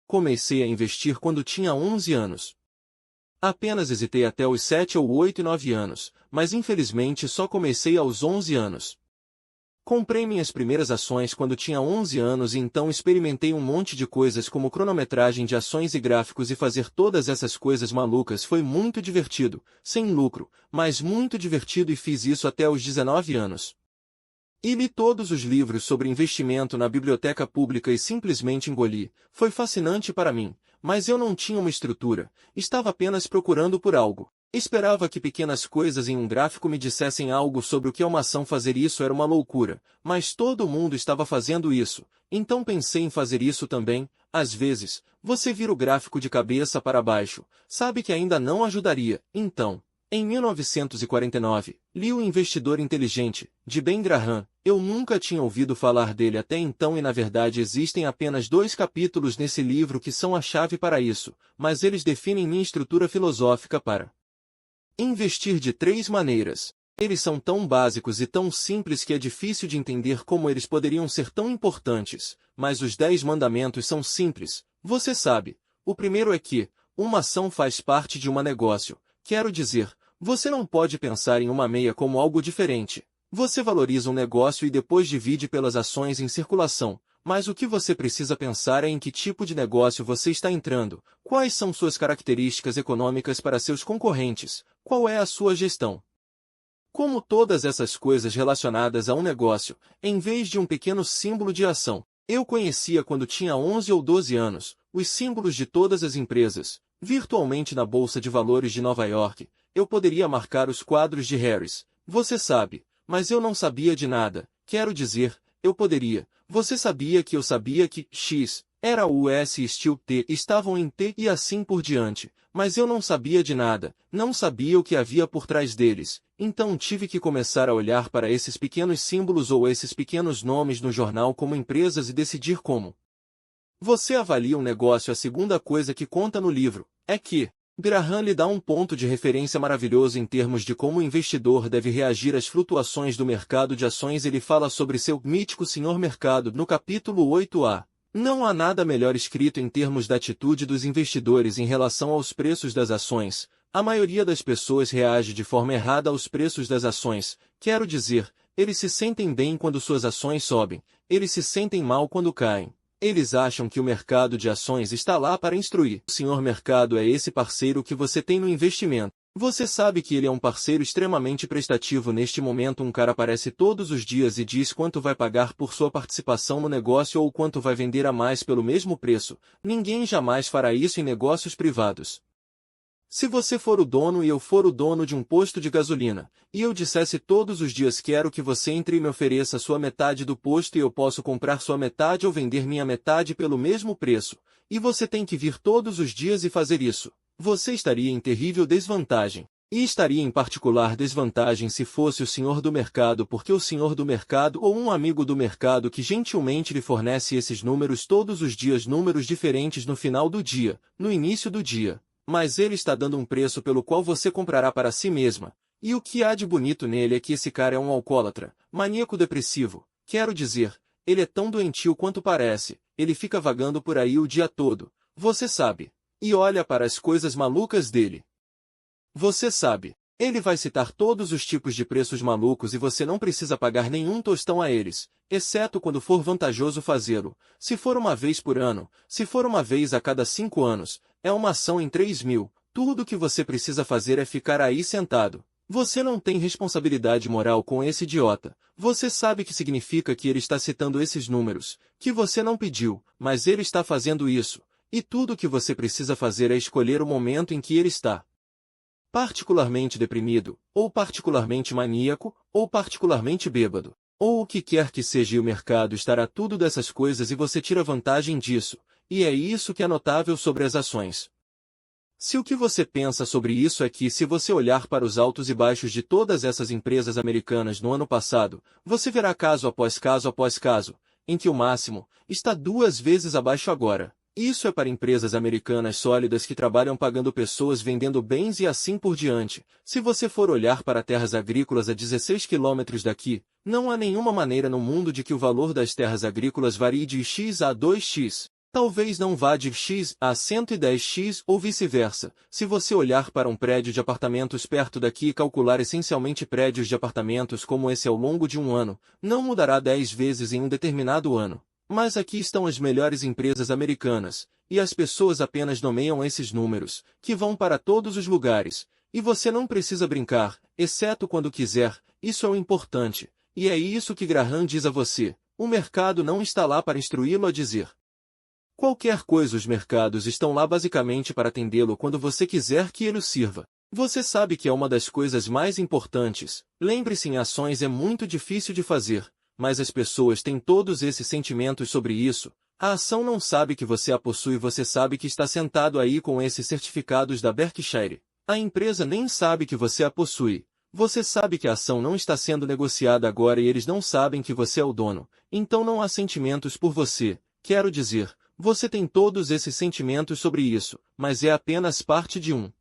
Comecei a investir quando tinha 11 anos. Apenas hesitei até os 7 ou 8 e 9 anos, mas infelizmente só comecei aos 11 anos. Comprei minhas primeiras ações quando tinha 11 anos e então experimentei um monte de coisas como cronometragem de ações e gráficos e fazer todas essas coisas malucas foi muito divertido, sem lucro, mas muito divertido e fiz isso até os 19 anos. E li todos os livros sobre investimento na biblioteca pública e simplesmente engoli. Foi fascinante para mim, mas eu não tinha uma estrutura, estava apenas procurando por algo. Esperava que pequenas coisas em um gráfico me dissessem algo sobre o que uma ação fazer isso era uma loucura, mas todo mundo estava fazendo isso, então pensei em fazer isso também. Às vezes, você vira o gráfico de cabeça para baixo, sabe que ainda não ajudaria, então. Em 1949, li O Investidor Inteligente, de Ben Graham. Eu nunca tinha ouvido falar dele até então e na verdade existem apenas 2 capítulos nesse livro que são a chave para isso, mas eles definem minha estrutura filosófica para investir de 3 maneiras. Eles são tão básicos e tão simples que é difícil de entender como eles poderiam ser tão importantes, mas os 10 mandamentos são simples, você sabe. O primeiro é que uma ação faz parte de um negócio. Quero dizer, você não pode pensar em uma meia como algo diferente. Você valoriza um negócio e depois divide pelas ações em circulação, mas o que você precisa pensar é em que tipo de negócio você está entrando, quais são suas características econômicas para seus concorrentes, qual é a sua gestão. Como todas essas coisas relacionadas a um negócio, em vez de um pequeno símbolo de ação, eu conhecia quando tinha 11 ou 12 anos, os símbolos de todas as empresas. Virtualmente na Bolsa de Valores de Nova York, eu poderia marcar os quadros de Harris, você sabe, mas eu não sabia de nada, quero dizer, eu poderia, você sabia que eu sabia que X era o S e Steel T estavam em T e assim por diante, mas eu não sabia de nada, não sabia o que havia por trás deles, então tive que começar a olhar para esses pequenos símbolos ou esses pequenos nomes no jornal como empresas e decidir como. Você avalia um negócio. A segunda coisa que conta no livro é que Graham lhe dá um ponto de referência maravilhoso em termos de como o investidor deve reagir às flutuações do mercado de ações. Ele fala sobre seu mítico Senhor Mercado no capítulo 8a. Não há nada melhor escrito em termos da atitude dos investidores em relação aos preços das ações. A maioria das pessoas reage de forma errada aos preços das ações. Quero dizer, eles se sentem bem quando suas ações sobem, eles se sentem mal quando caem. Eles acham que o mercado de ações está lá para instruir. O Senhor Mercado é esse parceiro que você tem no investimento. Você sabe que ele é um parceiro extremamente prestativo. Neste momento um cara aparece todos os dias e diz quanto vai pagar por sua participação no negócio ou quanto vai vender a mais pelo mesmo preço. Ninguém jamais fará isso em negócios privados. Se você for o dono e eu for o dono de um posto de gasolina, e eu dissesse todos os dias quero que você entre e me ofereça sua metade do posto e eu posso comprar sua metade ou vender minha metade pelo mesmo preço, e você tem que vir todos os dias e fazer isso, você estaria em terrível desvantagem. E estaria em particular desvantagem se fosse o senhor do mercado, porque o senhor do mercado ou um amigo do mercado que gentilmente lhe fornece esses números todos os dias, números diferentes no final do dia, no início do dia. Mas ele está dando um preço pelo qual você comprará para si mesma. E o que há de bonito nele é que esse cara é um alcoólatra, maníaco depressivo. Quero dizer, ele é tão doentio quanto parece, ele fica vagando por aí o dia todo, você sabe. E olha para as coisas malucas dele. Você sabe, ele vai citar todos os tipos de preços malucos e você não precisa pagar nenhum tostão a eles, exceto quando for vantajoso fazê-lo. Se for uma vez por ano, se for uma vez a cada 5 anos, é uma ação em 3.000, tudo o que você precisa fazer é ficar aí sentado. Você não tem responsabilidade moral com esse idiota. Você sabe que significa que ele está citando esses números, que você não pediu, mas ele está fazendo isso. E tudo o que você precisa fazer é escolher o momento em que ele está particularmente deprimido, ou particularmente maníaco, ou particularmente bêbado, ou o que quer que seja, e o mercado estará tudo dessas coisas e você tira vantagem disso, e é isso que é notável sobre as ações. Se o que você pensa sobre isso é que se você olhar para os altos e baixos de todas essas empresas americanas no ano passado, você verá caso após caso, em que o máximo está 2 vezes abaixo agora. Isso é para empresas americanas sólidas que trabalham pagando pessoas, vendendo bens e assim por diante. Se você for olhar para terras agrícolas a 16 quilômetros daqui, não há nenhuma maneira no mundo de que o valor das terras agrícolas varie de X a 2X. Talvez não vá de X a 110x ou vice-versa. Se você olhar para um prédio de apartamentos perto daqui e calcular essencialmente prédios de apartamentos como esse ao longo de um ano, não mudará 10 vezes em um determinado ano. Mas aqui estão as melhores empresas americanas, e as pessoas apenas nomeiam esses números, que vão para todos os lugares, e você não precisa brincar, exceto quando quiser, isso é o importante, e é isso que Graham diz a você, o mercado não está lá para instruí-lo a dizer qualquer coisa. Os mercados estão lá basicamente para atendê-lo quando você quiser que ele o sirva. Você sabe que é uma das coisas mais importantes. Lembre-se, em ações é muito difícil de fazer, mas as pessoas têm todos esses sentimentos sobre isso. A ação não sabe que você a possui, você sabe que está sentado aí com esses certificados da Berkshire. A empresa nem sabe que você a possui. Você sabe que a ação não está sendo negociada agora e eles não sabem que você é o dono. Então não há sentimentos por você. Quero dizer, você tem todos esses sentimentos sobre isso, mas é apenas parte de um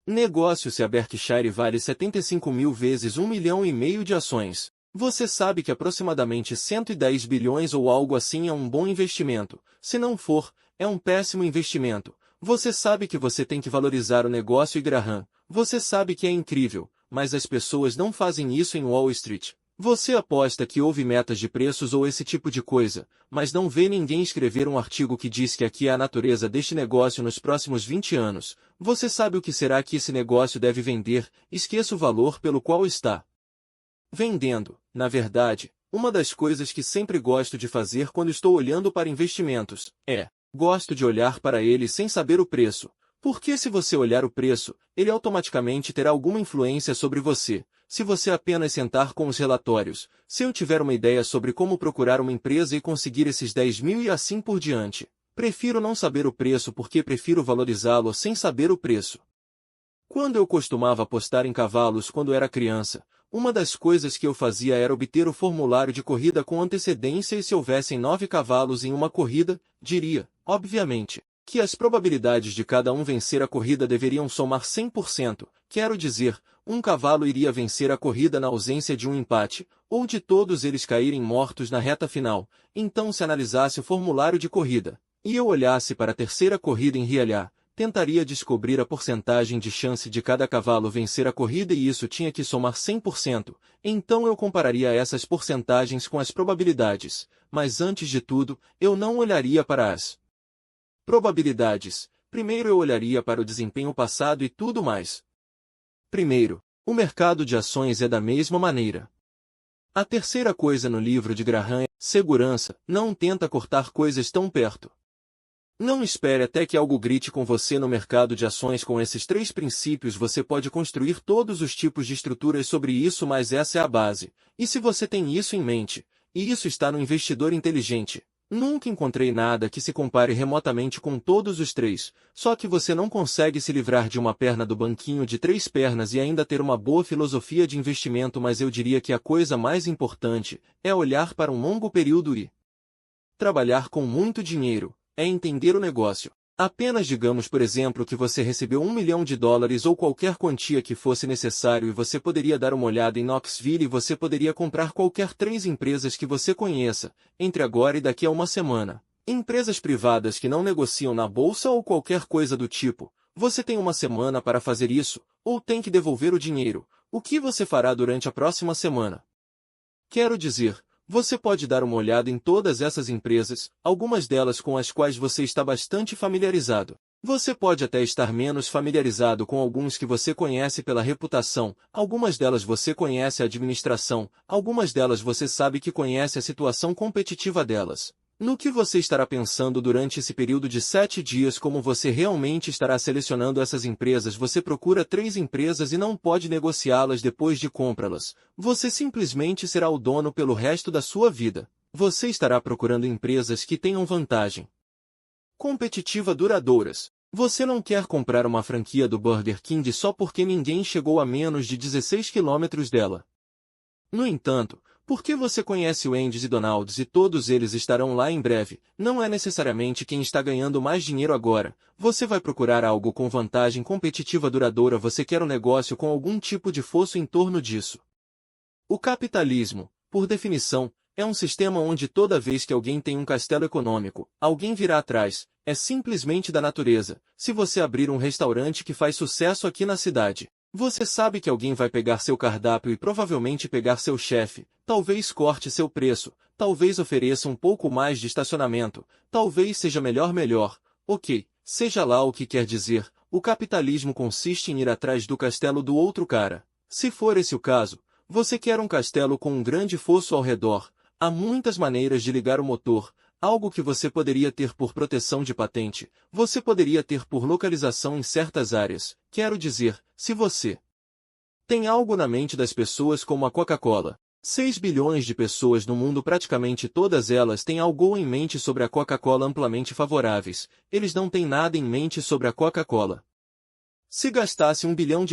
negócio. Se a Berkshire vale 75 mil vezes 1,5 milhão de ações, você sabe que aproximadamente 110 bilhões ou algo assim é um bom investimento. Se não for, é um péssimo investimento. Você sabe que você tem que valorizar o negócio e Graham, você sabe que é incrível, mas as pessoas não fazem isso em Wall Street. Você aposta que houve metas de preços ou esse tipo de coisa, mas não vê ninguém escrever um artigo que diz que aqui é a natureza deste negócio nos próximos 20 anos. Você sabe o que será que esse negócio deve vender, esqueça o valor pelo qual está vendendo. Na verdade, uma das coisas que sempre gosto de fazer quando estou olhando para investimentos gosto de olhar para ele sem saber o preço. Porque se você olhar o preço, ele automaticamente terá alguma influência sobre você. Se você apenas sentar com os relatórios, se eu tiver uma ideia sobre como procurar uma empresa e conseguir esses 10 mil e assim por diante, prefiro não saber o preço porque prefiro valorizá-lo sem saber o preço. Quando eu costumava apostar em cavalos quando era criança, uma das coisas que eu fazia era obter o formulário de corrida com antecedência e se houvessem 9 cavalos em uma corrida, diria, obviamente, que as probabilidades de cada um vencer a corrida deveriam somar 100%, quero dizer, um cavalo iria vencer a corrida na ausência de um empate, ou de todos eles caírem mortos na reta final. Então se analisasse o formulário de corrida, e eu olhasse para a terceira corrida em Realia, tentaria descobrir a porcentagem de chance de cada cavalo vencer a corrida e isso tinha que somar 100%, então eu compararia essas porcentagens com as probabilidades, mas antes de tudo, eu não olharia para as probabilidades, primeiro eu olharia para o desempenho passado e tudo mais. Primeiro, o mercado de ações é da mesma maneira. A terceira coisa no livro de Graham é segurança, não tenta cortar coisas tão perto. Não espere até que algo grite com você no mercado de ações. Com esses 3 princípios você pode construir todos os tipos de estruturas sobre isso, mas essa é a base. E se você tem isso em mente, e isso está no Investidor Inteligente, nunca encontrei nada que se compare remotamente com todos os 3, só que você não consegue se livrar de uma perna do banquinho de 3 pernas e ainda ter uma boa filosofia de investimento, mas eu diria que a coisa mais importante é olhar para um longo período e trabalhar com muito dinheiro. É entender o negócio. Apenas digamos, por exemplo, que você recebeu $1 milhão ou qualquer quantia que fosse necessário e você poderia dar uma olhada em Knoxville e você poderia comprar qualquer 3 empresas que você conheça, entre agora e daqui a uma semana. Empresas privadas que não negociam na bolsa ou qualquer coisa do tipo. Você tem uma semana para fazer isso, ou tem que devolver o dinheiro. O que você fará durante a próxima semana? Quero dizer, você pode dar uma olhada em todas essas empresas, algumas delas com as quais você está bastante familiarizado. Você pode até estar menos familiarizado com alguns que você conhece pela reputação, algumas delas você conhece a administração, algumas delas você sabe que conhece a situação competitiva delas. No que você estará pensando durante esse período de 7 dias? Como você realmente estará selecionando essas empresas? Você procura 3 empresas e não pode negociá-las depois de comprá-las. Você simplesmente será o dono pelo resto da sua vida. Você estará procurando empresas que tenham vantagem competitiva duradouras. Você não quer comprar uma franquia do Burger King só porque ninguém chegou a menos de 16 quilômetros dela. No entanto, porque você conhece o Wendy's e Donald's e todos eles estarão lá em breve, não é necessariamente quem está ganhando mais dinheiro agora. Você vai procurar algo com vantagem competitiva duradoura, você quer um negócio com algum tipo de fosso em torno disso. O capitalismo, por definição, É um sistema onde toda vez que alguém tem um castelo econômico, alguém virá atrás. É simplesmente da natureza. Se você abrir um restaurante que faz sucesso aqui na cidade, você sabe que alguém vai pegar seu cardápio e provavelmente pegar seu chefe, talvez corte seu preço, talvez ofereça um pouco mais de estacionamento, talvez seja melhor. Ok, seja lá o que quer dizer, o capitalismo consiste em ir atrás do castelo do outro cara. Se for esse o caso, você quer um castelo com um grande fosso ao redor. Há muitas maneiras de ligar o motor, algo que você poderia ter por proteção de patente, você poderia ter por localização em certas áreas. Quero dizer, se você tem algo na mente das pessoas como a Coca-Cola. 6 bilhões de pessoas no mundo, praticamente todas elas têm algo em mente sobre a Coca-Cola amplamente favoráveis. Eles não têm nada em mente sobre a Coca-Cola. Se gastasse $1 bilhão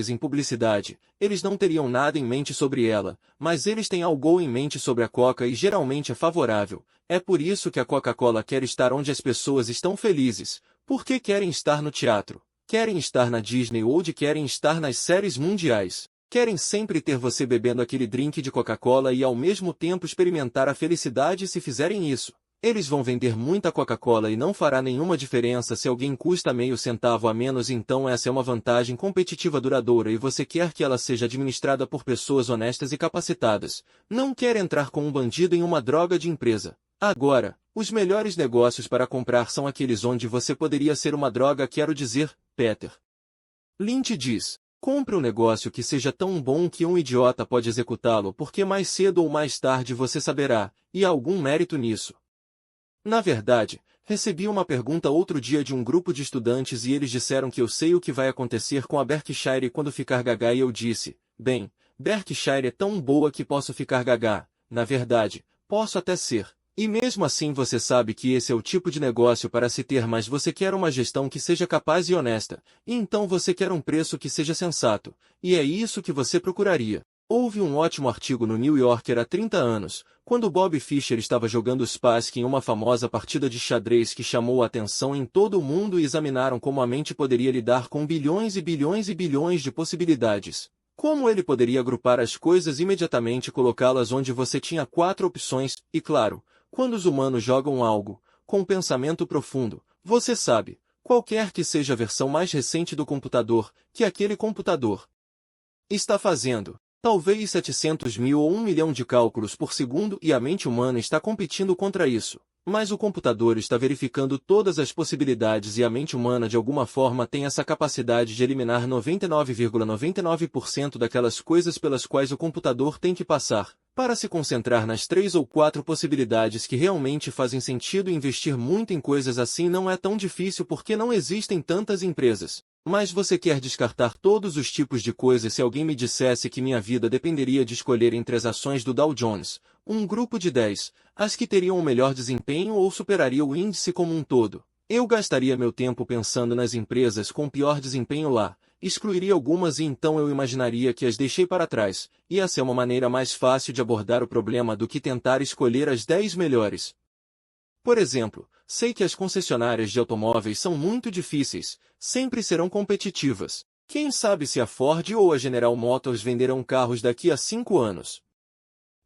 em publicidade, eles não teriam nada em mente sobre ela, mas eles têm algo em mente sobre a Coca e geralmente é favorável. É por isso que a Coca-Cola quer estar onde as pessoas estão felizes, porque querem estar no teatro, querem estar na Disney ou querem estar nas séries mundiais. Querem sempre ter você bebendo aquele drink de Coca-Cola e ao mesmo tempo experimentar a felicidade se fizerem isso. Eles vão vender muita Coca-Cola e não fará nenhuma diferença se alguém custa meio centavo a menos, então essa é uma vantagem competitiva duradoura e você quer que ela seja administrada por pessoas honestas e capacitadas. Não quer entrar com um bandido em uma droga de empresa. Agora, os melhores negócios para comprar são aqueles onde você poderia ser uma droga, quero dizer, Peter Lynch diz. Compre um negócio que seja tão bom que um idiota pode executá-lo porque mais cedo ou mais tarde você saberá, e há algum mérito nisso. Na verdade, recebi uma pergunta outro dia de um grupo de estudantes e eles disseram que eu sei o que vai acontecer com a Berkshire quando ficar gaga e eu disse, bem, Berkshire é tão boa que posso ficar gaga, na verdade, posso até ser. E mesmo assim você sabe que esse é o tipo de negócio para se ter, mas você quer uma gestão que seja capaz e honesta, e então você quer um preço que seja sensato, e é isso que você procuraria. Houve um ótimo artigo no New Yorker há 30 anos, quando Bob Fischer estava jogando Spassky em uma famosa partida de xadrez que chamou a atenção em todo o mundo e examinaram como a mente poderia lidar com bilhões e bilhões e bilhões de possibilidades. Como ele poderia agrupar as coisas imediatamente e colocá-las onde você tinha 4 opções, e claro, quando os humanos jogam algo, com um pensamento profundo, você sabe, qualquer que seja a versão mais recente do computador, que aquele computador está fazendo. Talvez 700 mil ou 1 milhão de cálculos por segundo e a mente humana está competindo contra isso. Mas o computador está verificando todas as possibilidades e a mente humana de alguma forma tem essa capacidade de eliminar 99,99% daquelas coisas pelas quais o computador tem que passar, para se concentrar nas 3 ou 4 possibilidades que realmente fazem sentido. Investir muito em coisas assim não é tão difícil porque não existem tantas empresas. Mas você quer descartar todos os tipos de coisas. Se alguém me dissesse que minha vida dependeria de escolher entre as ações do Dow Jones, um grupo de 10, as que teriam o melhor desempenho ou superaria o índice como um todo, eu gastaria meu tempo pensando nas empresas com pior desempenho lá, excluiria algumas e então eu imaginaria que as deixei para trás, e essa é uma maneira mais fácil de abordar o problema do que tentar escolher as 10 melhores. Por exemplo, sei que as concessionárias de automóveis são muito difíceis, sempre serão competitivas. Quem sabe se a Ford ou a General Motors venderão carros daqui a 5 anos.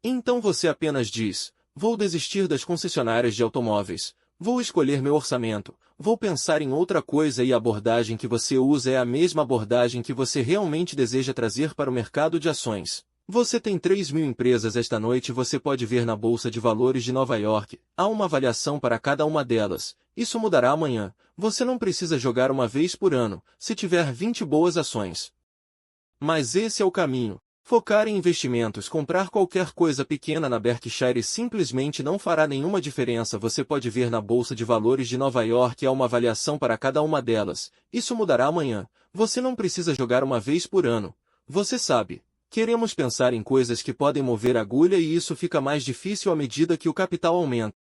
Então você apenas diz, vou desistir das concessionárias de automóveis, vou escolher meu orçamento, vou pensar em outra coisa e a abordagem que você usa é a mesma abordagem que você realmente deseja trazer para o mercado de ações. Você tem 3.000 empresas esta noite e você pode ver na Bolsa de Valores de Nova York, há uma avaliação para cada uma delas, isso mudará amanhã, você não precisa jogar uma vez por ano, se tiver 20 boas ações. Mas esse é o caminho. Focar em investimentos, comprar qualquer coisa pequena na Berkshire simplesmente não fará nenhuma diferença. Você pode ver na Bolsa de Valores de Nova York há uma avaliação para cada uma delas, isso mudará amanhã, você não precisa jogar uma vez por ano, você sabe. Queremos pensar em coisas que podem mover a agulha e isso fica mais difícil à medida que o capital aumenta.